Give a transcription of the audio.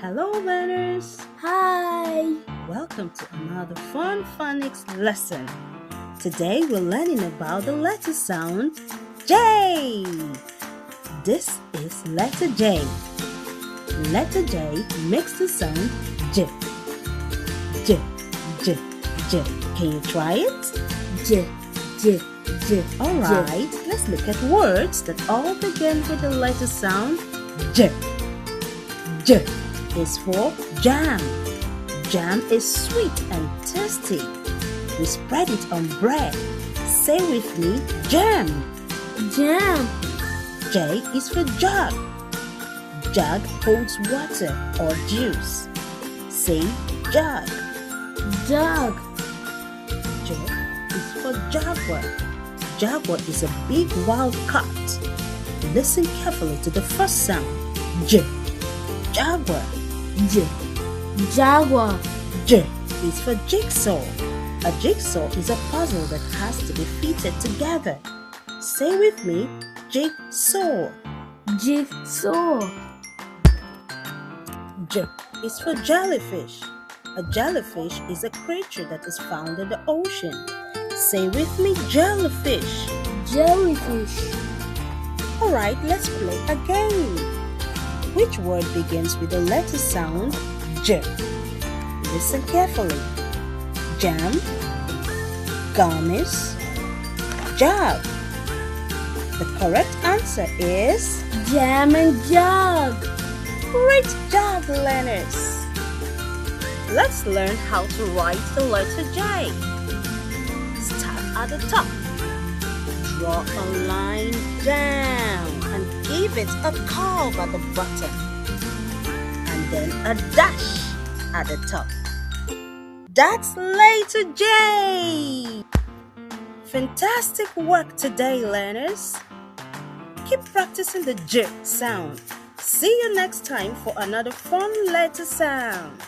Hello learners! Hi! Welcome to another fun phonics lesson. Today we're learning about the letter sound J. This is letter J. Letter J makes the sound J. J, J, J. Can you try it? J, J, J. Alright, let's look at words that all begin with the letter sound J. J is for jam. Jam is sweet and tasty. We spread it on bread. Say with me, jam. Jam. J is for jug. Jug holds water or juice. Say jug. Jug. J is for jaguar. Jaguar is a big wild cat. Listen carefully to the first sound. J. Jaguar. J. Jaguar. J is for jigsaw. A jigsaw is a puzzle that has to be fitted together. Say with me, jigsaw. Jigsaw. J is for jellyfish. A jellyfish is a creature that is found in the ocean. Say with me, jellyfish. Jellyfish. Alright, let's play a game. Which word begins with the letter sound J? Listen carefully. Jam, gummies, jug. The correct answer is Jam and jug. great job, learners. Let's learn how to write the letter J. Start at the top. Draw a line down and give it a curve at the bottom. And then a dash at the top. That's letter J. Fantastic work today, learners. Keep practicing the J sound. See you next time for another fun letter sound.